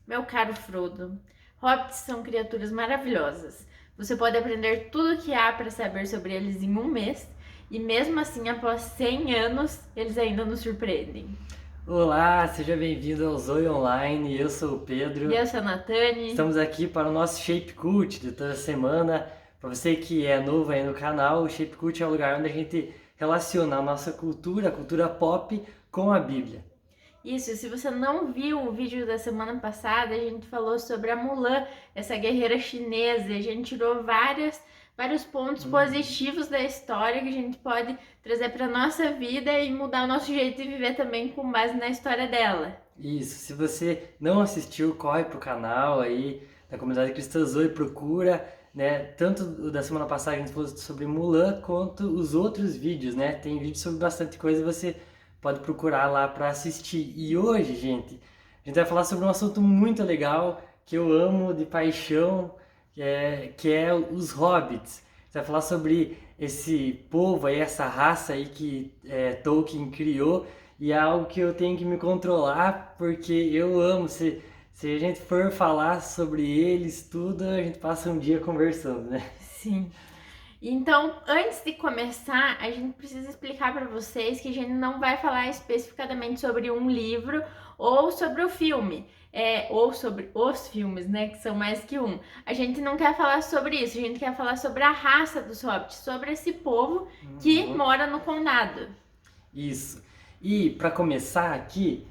Meu caro Frodo, hobbits são criaturas maravilhosas. Você pode aprender tudo o que há para saber sobre eles em um mês, e mesmo assim, após 100 anos, eles ainda nos surpreendem. Olá, seja bem-vindo ao Zoe Online, eu sou o E Pedro. eu sou a Natane. Estamos aqui para o nosso Shape Cult de toda semana. Para você que é novo aí no canal, o Shape Cult é o lugar onde a gente relaciona a nossa cultura, a cultura pop, com a Bíblia. Isso, se você não viu o vídeo da semana passada, a gente falou sobre a Mulan, essa guerreira chinesa, e a gente tirou vários pontos positivos da história que a gente pode trazer para nossa vida e mudar o nosso jeito de viver também com base na história dela. Isso, se você não assistiu, corre pro canal aí da comunidade Cristã Zoe, procura, né? Tanto o da semana passada que a gente falou sobre Mulan, quanto os outros vídeos, né? Tem vídeo sobre bastante coisa, você pode procurar lá para assistir. E hoje, gente, a gente vai falar sobre um assunto muito legal que eu amo de paixão, que é os hobbits. A gente vai falar sobre esse povo aí, essa raça aí que Tolkien criou, e é algo que eu tenho que me controlar porque eu amo. Se a gente for falar sobre eles, tudo, a gente passa um dia conversando, né? Sim. Então, antes de começar, a gente precisa explicar para vocês que a gente não vai falar especificadamente sobre um livro ou sobre o filme, ou sobre os filmes, né, que são mais que um. A gente não quer falar sobre isso, a gente quer falar sobre a raça dos hobbits, sobre esse povo que mora no condado. Isso. E para começar aqui,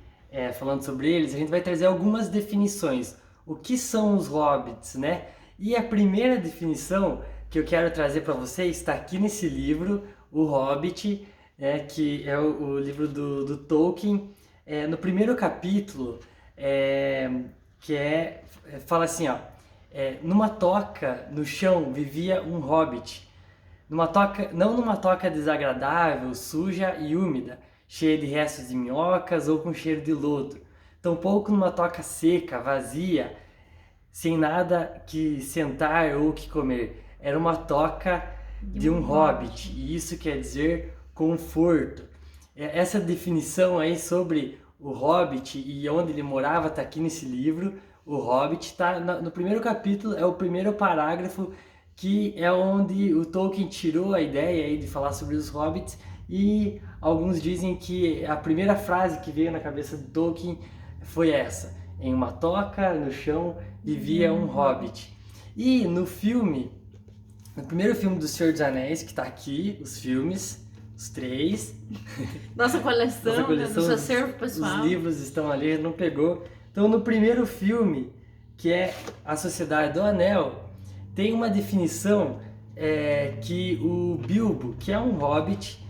falando sobre eles, a gente vai trazer algumas definições. O que são os hobbits, né? E a primeira definição que eu quero trazer para vocês está aqui nesse livro, O Hobbit, que é o livro do Tolkien. No primeiro capítulo, é, fala assim, ó, numa toca no chão vivia um hobbit. Não numa toca desagradável, suja e úmida, cheia de restos de minhocas ou com cheiro de lodo. Tampouco numa toca seca, vazia, sem nada que sentar ou que comer. Era uma toca de um hobbit, e isso quer dizer conforto. Essa definição aí sobre o hobbit e onde ele morava está aqui nesse livro. O hobbit está no primeiro capítulo, é o primeiro parágrafo, que é onde o Tolkien tirou a ideia aí de falar sobre os hobbits, e alguns dizem que a primeira frase que veio na cabeça do Tolkien foi essa: em uma toca no chão vivia um hobbit. E no filme, no primeiro filme do Senhor dos Anéis, que está aqui, os filmes, os três, Nossa nossa coleção, né, do coleção, seu os, acervo os pessoal. livros estão ali, não pegou. Então, no primeiro filme, que é A Sociedade do Anel, tem uma definição que o Bilbo, que é um hobbit,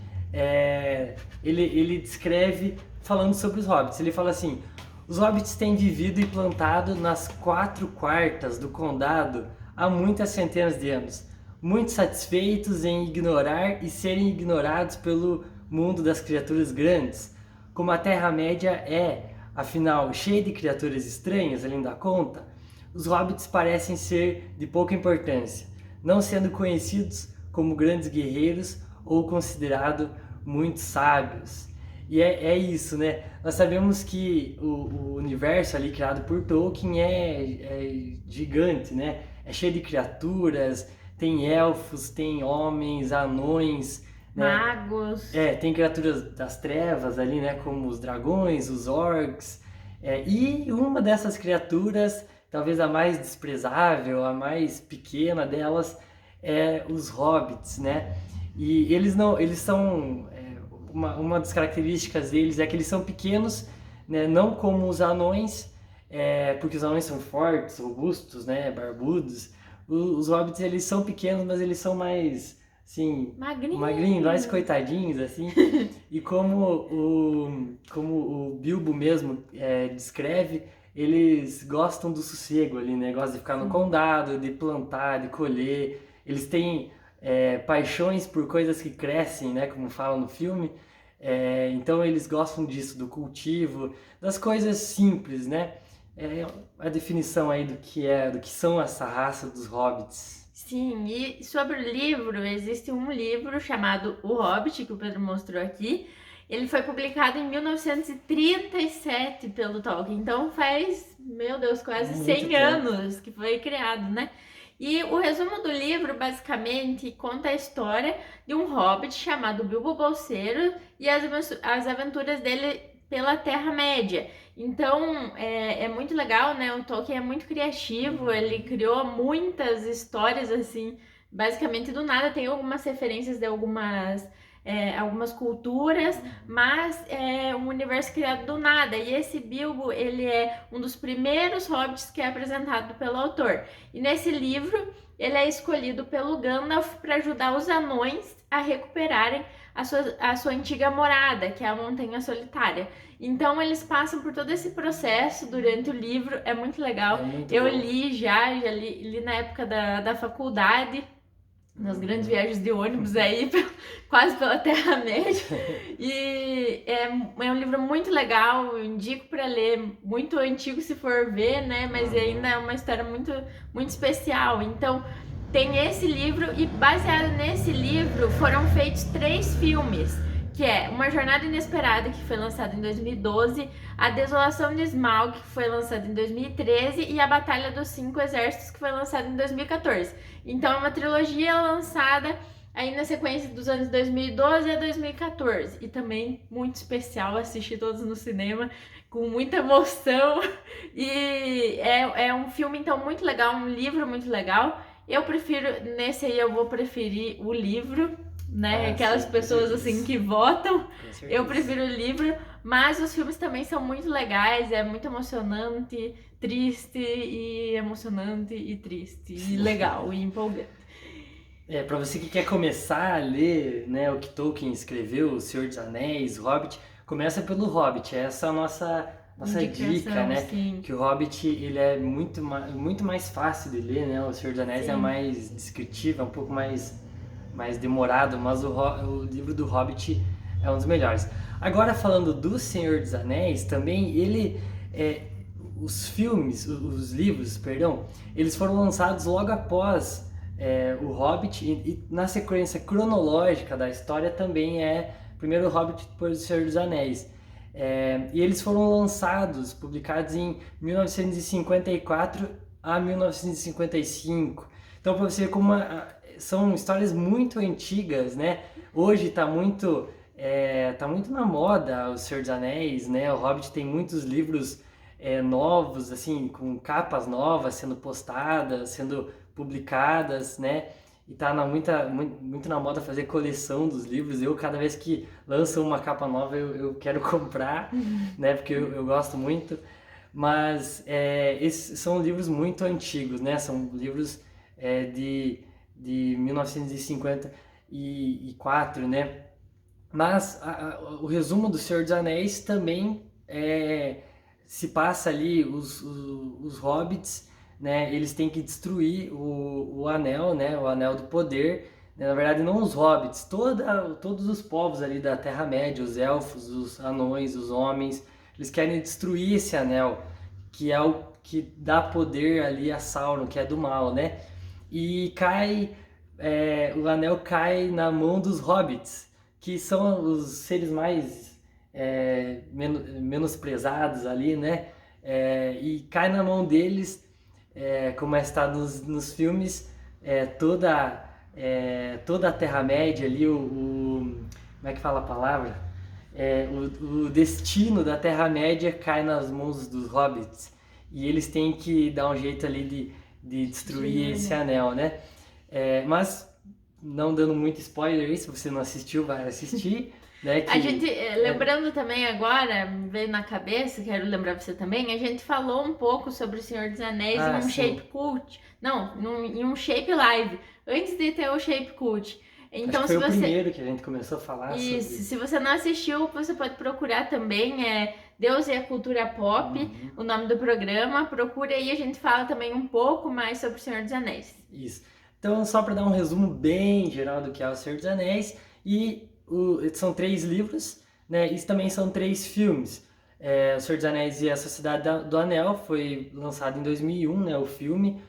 ele descreve falando sobre os hobbits. Ele fala assim: os hobbits têm vivido e plantado nas 4 quartas do condado há muitas centenas de anos, muito satisfeitos em ignorar e serem ignorados pelo mundo das criaturas grandes. Como a Terra-média é, afinal, cheia de criaturas estranhas além da conta, os hobbits parecem ser de pouca importância, não sendo conhecidos como grandes guerreiros ou considerados muito sábios. E é isso, né? Nós sabemos que o universo ali criado por Tolkien é gigante, né? É cheio de criaturas, tem elfos, tem homens, anões, né? Magos. Tem criaturas das trevas ali, né? Como os dragões, os orcs. E uma dessas criaturas, talvez a mais desprezável, a mais pequena delas, é os hobbits, né? E eles são uma das características deles é que eles são pequenos, né? Não como os anões, porque os anões são fortes, robustos, né? Barbudos. Os hobbits eles são pequenos, mas eles são mais assim, magrinhos, mais coitadinhos, assim. E como o Bilbo mesmo descreve, eles gostam do sossego ali, né? Gostam de ficar no condado, de plantar, de colher. Eles têm paixões por coisas que crescem, né? Como falam no filme. Então eles gostam disso, do cultivo, das coisas simples, né? É a definição aí do que são essa raça dos hobbits. Sim, e sobre o livro, existe um livro chamado O Hobbit, que o Pedro mostrou aqui, Ele foi publicado em 1937 pelo Tolkien, então faz, meu Deus, quase Muito 100 tempo. anos que foi criado, né? E o resumo do livro, basicamente, conta a história de um hobbit chamado Bilbo Bolseiro e as aventuras dele pela Terra-média. Então, é muito legal, né? O Tolkien é muito criativo, ele criou muitas histórias, assim, basicamente do nada. Tem algumas referências de algumas culturas, mas é um universo criado do nada. E esse Bilbo, ele é um dos primeiros hobbits que é apresentado pelo autor. E nesse livro, ele é escolhido pelo Gandalf para ajudar os anões a recuperarem a sua antiga morada, que é a Montanha Solitária. Então eles passam por todo esse processo durante o livro, é muito legal. É muito Eu bom. li na época da faculdade, nas grandes viagens de ônibus aí, quase pela Terra-média. E é um livro muito legal, eu indico para ler, muito antigo se for ver, né? Mas ainda é uma história muito, muito especial. Então, tem esse livro e baseado nesse livro foram feitos 3 filmes, que é Uma Jornada Inesperada, que foi lançado em 2012, A Desolação de Smaug, que foi lançado em 2013, e A Batalha dos 5 Exércitos, que foi lançado em 2014. Então é uma trilogia lançada aí na sequência dos anos 2012 a 2014. E também muito especial assistir todos no cinema, com muita emoção. E é um filme, então, muito legal, um livro muito legal. Eu prefiro, nesse aí eu vou preferir o livro, né? Aquelas Sim, pessoas assim que votam. Com certeza. Eu prefiro o livro, mas os filmes também são muito legais, é muito emocionante, triste e emocionante e triste e legal e empolgante. Para você que quer começar a ler, né, o que Tolkien escreveu, O Senhor dos Anéis, Hobbit, começa pelo Hobbit. Essa é a nossa Indicação, dica, né? sim. Que o Hobbit ele é muito mais fácil de ler, né? O Senhor dos Anéis Sim. é mais descritivo, é um pouco mais demorado, mas o livro do Hobbit é um dos melhores. Agora falando do Senhor dos Anéis, também os livros, perdão, eles foram lançados logo após o Hobbit e na sequência cronológica da história também é primeiro o Hobbit, depois o Senhor dos Anéis. E eles foram lançados, publicados em 1954 a 1955. Então, para você ver como são histórias muito antigas, né? Hoje está muito na moda o Senhor dos Anéis, né? O Hobbit tem muitos livros novos, assim, com capas novas sendo postadas, sendo publicadas, né? E tá muito na moda fazer coleção dos livros. Eu, cada vez que lançam uma capa nova, eu quero comprar, né? Porque eu gosto muito. Mas esses são livros muito antigos, né? São livros de 1954, né? Mas o resumo do Senhor dos Anéis também se passa ali, os hobbits, né? Eles têm que destruir o anel, né? O anel do poder. Na verdade, não os hobbits, todos os povos ali da Terra-média, os elfos, os anões, os homens, eles querem destruir esse anel, que é o que dá poder ali a Sauron, que é do mal, né? E o anel cai na mão dos hobbits, que são os seres mais menosprezados ali, né? E cai na mão deles, como está nos filmes, toda a Terra-média ali, como é que fala a palavra? O destino da Terra-média cai nas mãos dos hobbits e eles têm que dar um jeito ali de destruir esse anel, né? Mas não dando muito spoiler aí, se você não assistiu, vai assistir. Né, A gente, lembrando também agora, me veio na cabeça, quero lembrar você também, a gente falou um pouco sobre o Senhor dos Anéis em um Shape Cult. Não, em um Shape Live, antes de ter o Shape Cult. Então, acho que foi o primeiro que a gente começou a falar sobre. Se você não assistiu, você pode procurar também, Deus e a Cultura Pop, o nome do programa. Procura aí, a gente fala também um pouco mais sobre o Senhor dos Anéis. Isso. Então, só para dar um resumo bem geral do que é o Senhor dos Anéis, são 3 livros, né? E também são 3 filmes. O Senhor dos Anéis e a Sociedade do Anel foi lançado em 2001, né? O filme.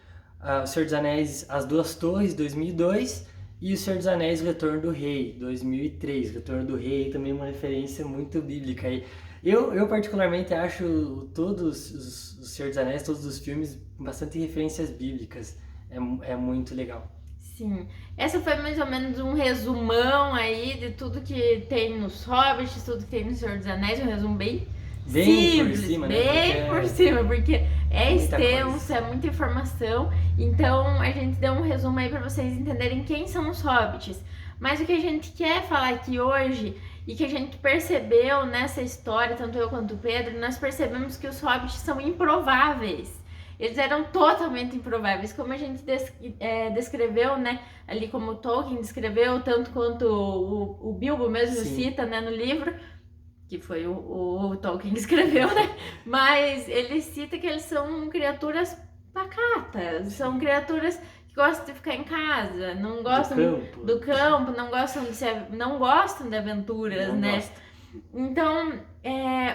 O Senhor dos Anéis, As Duas Torres, 2002. E O Senhor dos Anéis, O Retorno do Rei, 2003. O Retorno do Rei também é uma referência muito bíblica aí. Eu particularmente acho todos o Senhor dos Anéis, todos os filmes, bastante referências bíblicas. É muito legal. Sim, essa foi mais ou menos um resumão aí de tudo que tem nos Hobbits, tudo que tem no Senhor dos Anéis, um resumo Bem por simples, cima, né? bem por cima, porque é muita extenso, coisa. é muita informação. Então a gente deu um resumo aí para vocês entenderem quem são os Hobbits. Mas o que a gente quer falar aqui hoje e que a gente percebeu nessa história, tanto eu quanto o Pedro, nós percebemos que os Hobbits são improváveis. Eles eram totalmente improváveis, como a gente descreveu, né? Ali como o Tolkien descreveu, tanto quanto o Bilbo mesmo Sim. cita, né, no livro, que foi o Tolkien que escreveu, né? Mas ele cita que eles são criaturas pacatas, são criaturas que gostam de ficar em casa, não gostam do campo, não gostam de aventuras, Não né? gosto. Então,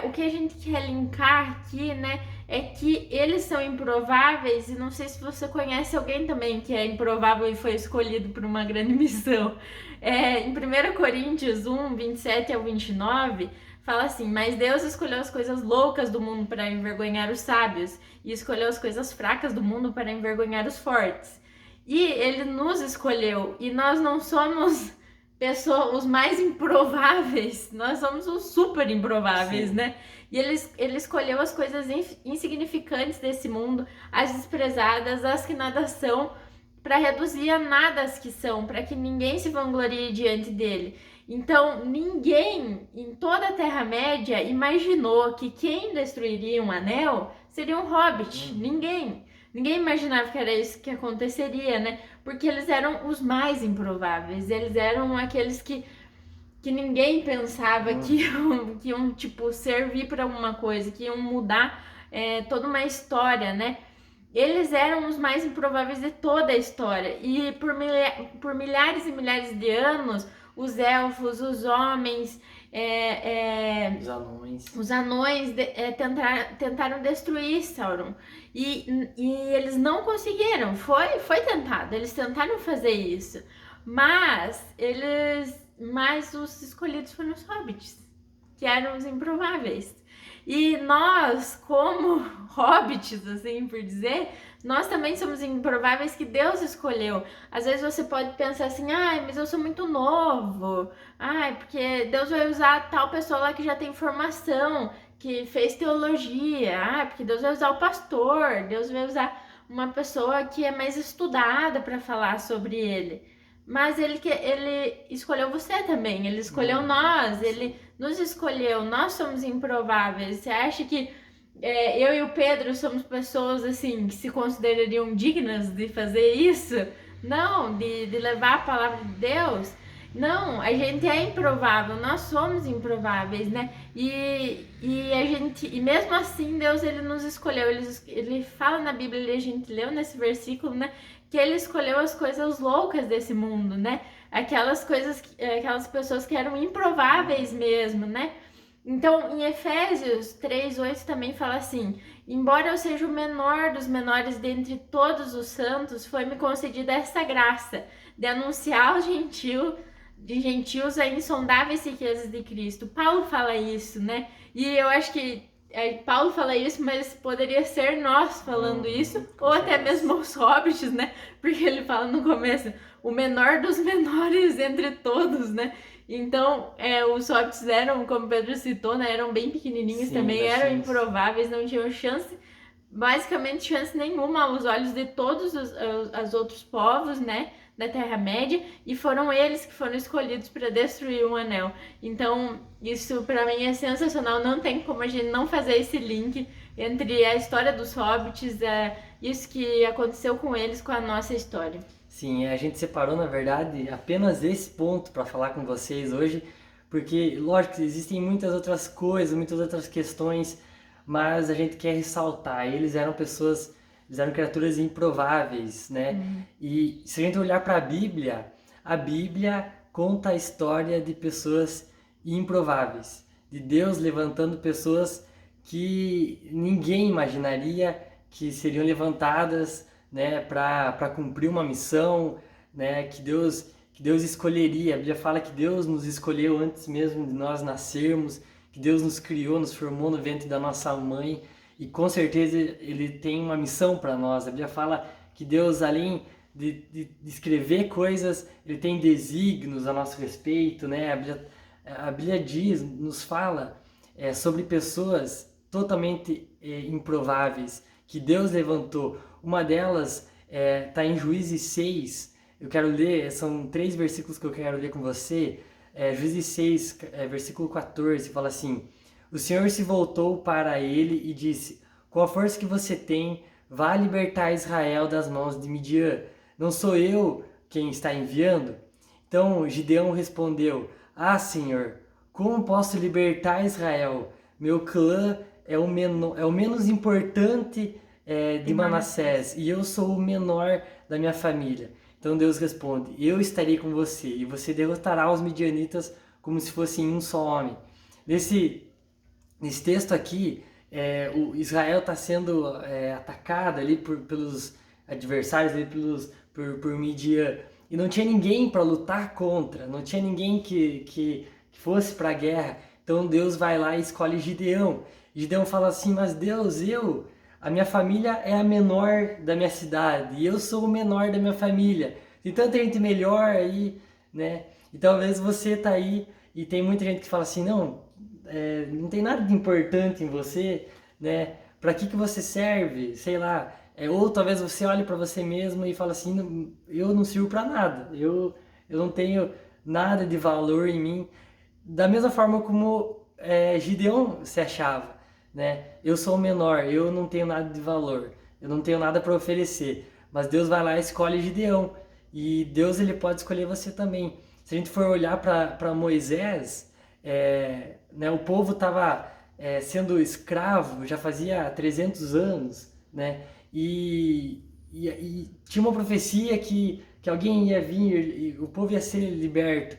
o que a gente quer linkar aqui, né, é que eles são improváveis, e não sei se você conhece alguém também que é improvável e foi escolhido por uma grande missão. Em 1 Coríntios 1, 27 ao 29, fala assim: mas Deus escolheu as coisas loucas do mundo para envergonhar os sábios, e escolheu as coisas fracas do mundo para envergonhar os fortes. E ele nos escolheu, e nós não somos os mais improváveis, nós somos os super improváveis, Sim. né? E ele escolheu as coisas insignificantes desse mundo, as desprezadas, as que nada são, para reduzir a nada as que são, para que ninguém se vanglorie diante dele. Então, ninguém em toda a Terra-média imaginou que quem destruiria um anel seria um hobbit. Ninguém. Ninguém imaginava que era isso que aconteceria, né? Porque eles eram os mais improváveis. Eles eram aqueles que ninguém pensava que iam, tipo, servir para alguma coisa, que iam mudar toda uma história, né? Eles eram os mais improváveis de toda a história. E por milhares e milhares de anos, os elfos, os homens, os anões tentaram destruir Sauron. E eles não conseguiram. Foi tentado. Eles tentaram fazer isso. Mas os escolhidos foram os hobbits, que eram os improváveis. E nós, como hobbits, assim por dizer, nós também somos improváveis que Deus escolheu. Às vezes você pode pensar assim: mas eu sou muito novo. Porque Deus vai usar tal pessoa lá que já tem formação, que fez teologia. Porque Deus vai usar o pastor. Deus vai usar uma pessoa que é mais estudada para falar sobre ele. Mas ele escolheu você também, ele escolheu nós, ele nos escolheu, nós somos improváveis. Você acha que eu e o Pedro somos pessoas assim que se considerariam dignas de fazer isso? Não, de levar a palavra de Deus? Não, a gente é improvável, nós somos improváveis, né? E mesmo assim Deus ele nos escolheu, ele fala na Bíblia, a gente leu nesse versículo, né? Que ele escolheu as coisas loucas desse mundo, né? Aquelas pessoas que eram improváveis mesmo, né? Então, em Efésios 3:8 também fala assim: embora eu seja o menor dos menores dentre todos os santos, foi-me concedida essa graça de anunciar aos gentios a insondáveis riquezas de Cristo. Paulo fala isso, né? E eu acho que Paulo fala isso, mas poderia ser nós falando isso, ou até mesmo os hobbits, né? Porque ele fala no começo, o menor dos menores entre todos, né? Então, os hobbits eram, como Pedro citou, né? Eram bem pequenininhos. Sim, também, eram improváveis, não tinham chance, basicamente chance nenhuma aos olhos de todos os outros povos, né? Da Terra-média, e foram eles que foram escolhidos para destruir o anel. Então, isso para mim é sensacional, não tem como a gente não fazer esse link entre a história dos hobbits, isso que aconteceu com eles, com a nossa história. Sim, a gente separou, na verdade, apenas esse ponto para falar com vocês hoje, porque, lógico, existem muitas outras coisas, muitas outras questões, mas a gente quer ressaltar, eles eram criaturas improváveis, né? E se a gente olhar para a Bíblia conta a história de pessoas improváveis, de Deus levantando pessoas que ninguém imaginaria que seriam levantadas, né, para cumprir uma missão, né, que Deus que Deus escolheria. A Bíblia fala que Deus nos escolheu antes mesmo de nós nascermos, que Deus nos criou, nos formou no ventre da nossa mãe, e com certeza Ele tem uma missão para nós. A Bíblia fala que Deus, além de escrever coisas, Ele tem desígnios a nosso respeito, né? A Bíblia diz, nos fala sobre pessoas totalmente improváveis, que Deus levantou. Uma delas está em Juízes 6, eu quero ler, são 3 versículos que eu quero ler com você. Juízes 6, versículo 14, fala assim: o Senhor se voltou para ele e disse: com a força que você tem, vá libertar Israel das mãos de Midian. Não sou eu quem está enviando? Então Gideão respondeu: ah, Senhor, como posso libertar Israel? Meu clã é o menos importante de Manassés, e eu sou o menor da minha família. Então Deus responde: eu estarei com você, e você derrotará os midianitas como se fossem um só homem. Nesse texto aqui, o Israel está sendo atacado ali pelos adversários, ali por Midian, e não tinha ninguém para lutar contra, não tinha ninguém que fosse para a guerra. Então Deus vai lá e escolhe Gideão. Gideão fala assim: mas Deus, a minha família é a menor da minha cidade, e eu sou o menor da minha família. Tem tanta gente melhor aí, né? E talvez você tá aí e tem muita gente que fala assim: não, não tem nada de importante em você, né? Para que você serve? Sei lá. Ou talvez você olhe para você mesmo e fala assim: eu não sirvo para nada, eu não tenho nada de valor em mim. Da mesma forma como Gideão se achava, né? Eu sou o menor, eu não tenho nada de valor, eu não tenho nada para oferecer. Mas Deus vai lá e escolhe Gideão, e Deus ele pode escolher você também. Se a gente for olhar para Moisés, né, o povo estava sendo escravo já fazia 300 anos, né? E tinha uma profecia que alguém ia vir e o povo ia ser liberto.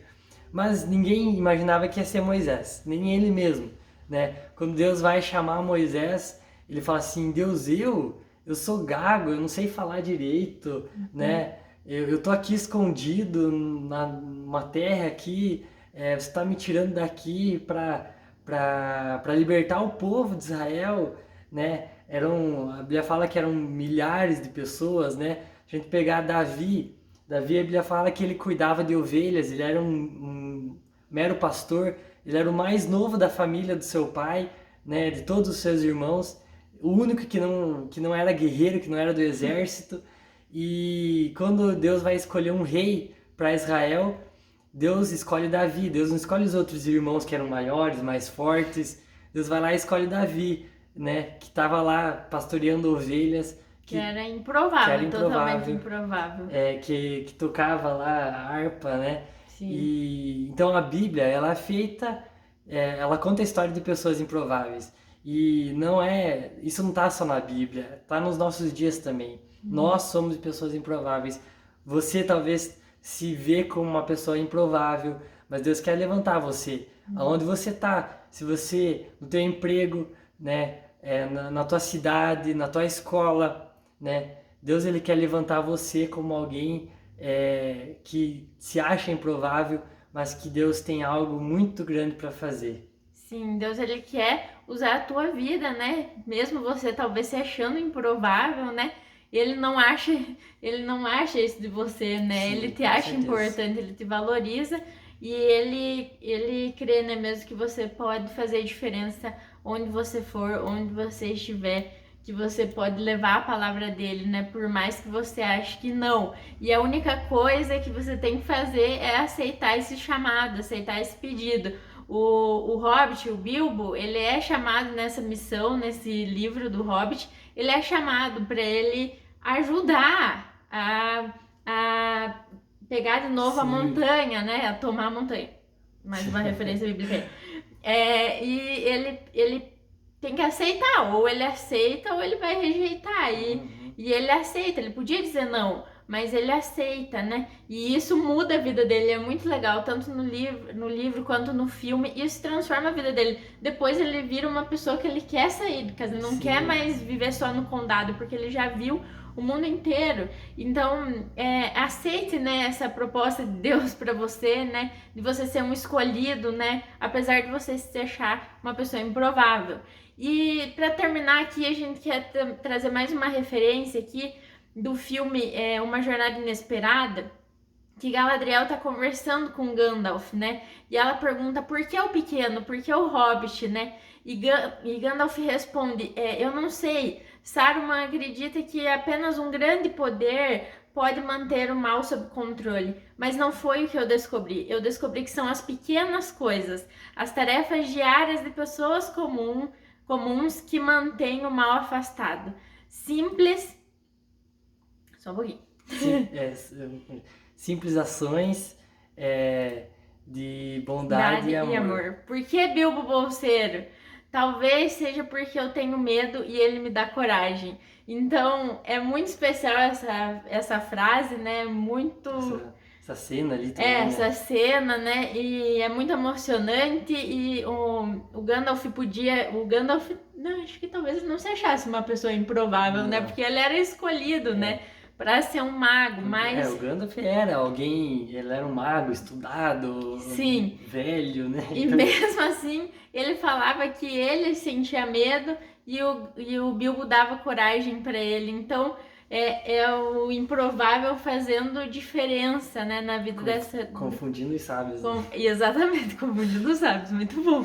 Mas ninguém imaginava que ia ser Moisés, nem ele mesmo, né? Quando Deus vai chamar Moisés, ele fala assim: Deus, eu sou gago, eu não sei falar direito, né? Eu tô aqui escondido numa terra aqui, você está me tirando daqui para libertar o povo de Israel, né? A Bíblia fala que eram milhares de pessoas, né? A gente pegar Davi, a Bíblia fala que ele cuidava de ovelhas, ele era um mero pastor, ele era o mais novo da família do seu pai, né, de todos os seus irmãos, o único que não era guerreiro, que não era do exército. E quando Deus vai escolher um rei para Israel, Deus escolhe Davi, Deus não escolhe os outros irmãos que eram maiores, mais fortes. Deus vai lá e escolhe Davi, né, que estava lá pastoreando ovelhas, que era improvável, totalmente improvável. Que tocava lá a harpa, né? Sim. E então a Bíblia, ela é feita, ela conta a história de pessoas improváveis. E isso não tá só na Bíblia, tá nos nossos dias também. Nós somos pessoas improváveis. Você talvez se vê como uma pessoa improvável, mas Deus quer levantar você. Aonde você tá? Se você, no teu emprego, né? Na tua cidade, na tua escola, né? Deus ele quer levantar você como alguém que se acha improvável, mas que Deus tem algo muito grande para fazer. Sim, Deus ele quer usar a tua vida, né? Mesmo você talvez se achando improvável, né? Ele não acha isso de você, né? Sim, ele te acha importante, ele te valoriza e ele crê, né, mesmo que você pode fazer diferença onde você for, onde você estiver, que você pode levar a palavra dele, né? Por mais que você ache que não. E a única coisa que você tem que fazer é aceitar esse chamado, aceitar esse pedido. O Hobbit, o Bilbo, ele é chamado nessa missão, nesse livro do Hobbit, ele é chamado para ele ajudar a pegar de novo a montanha, né? A tomar a montanha. Mais uma referência bíblica aí. E ele tem que aceitar, ou ele aceita ou ele vai rejeitar. E ele aceita, ele podia dizer não, mas ele aceita, né? E isso muda a vida dele, é muito legal, tanto no livro quanto no filme. Isso transforma a vida dele. Depois ele vira uma pessoa que ele quer sair de casa, não quer mais viver só no condado, porque ele já viu o mundo inteiro. Então, aceite, né, essa proposta de Deus para você, né, de você ser um escolhido, né, apesar de você se achar uma pessoa improvável. E para terminar aqui, a gente quer trazer mais uma referência aqui do filme Uma Jornada Inesperada, que Galadriel tá conversando com Gandalf, né? E ela pergunta por que o pequeno, por que o hobbit, né? E Gandalf responde, eu não sei, Saruman acredita que apenas um grande poder pode manter o mal sob controle, mas não foi o que eu descobri. Eu descobri que são as pequenas coisas, as tarefas diárias de pessoas comuns que mantêm o mal afastado. Simples. Só um pouquinho. Simples ações de bondade e amor. Por que Bilbo Bolseiro? Talvez seja porque eu tenho medo e ele me dá coragem. Então, é muito especial essa frase, né? Muito... Essa cena ali também, essa cena, né? E é muito emocionante. E o Gandalf O Gandalf, não, acho que talvez não se achasse uma pessoa improvável, né? Porque ele era escolhido, né? Para ser um mago, mas... o Gandalf era alguém, ele era um mago estudado, sim, velho, né? E mesmo assim, ele falava que ele sentia medo e o Bilbo dava coragem para ele. Então, é o improvável fazendo diferença, né, na vida dessa... Confundindo os sábios. Exatamente, confundindo os sábios, muito bom.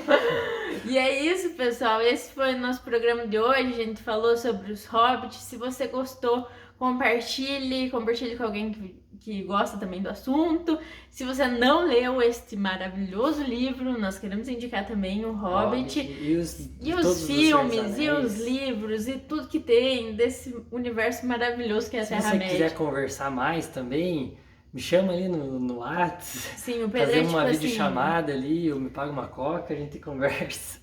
E é isso, pessoal, esse foi o nosso programa de hoje, a gente falou sobre os hobbits. Se você gostou, compartilhe com alguém que gosta também do assunto. Se você não leu este maravilhoso livro, nós queremos indicar também o Hobbit. E os filmes, e os livros, e tudo que tem desse universo maravilhoso que é a Terra-média. Se você quiser conversar mais também, me chama ali no WhatsApp. Sim, o Pedro fazer uma videochamada ali, eu me pago uma coca, a gente conversa.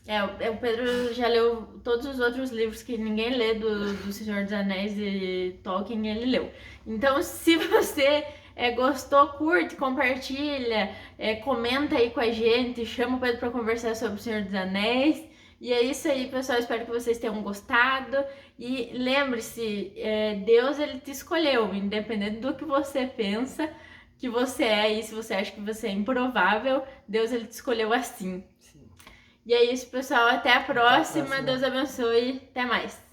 O Pedro já leu todos os outros livros que ninguém lê do Senhor dos Anéis e Tolkien, ele leu. Então, se você gostou, curte, compartilha, comenta aí com a gente, chama o Pedro para conversar sobre o Senhor dos Anéis. E é isso aí, pessoal, espero que vocês tenham gostado. E lembre-se, Deus, ele te escolheu, independente do que você pensa que você é, e se você acha que você é improvável, Deus, ele te escolheu assim. Sim. E é isso, pessoal, até a próxima. Deus abençoe, até mais.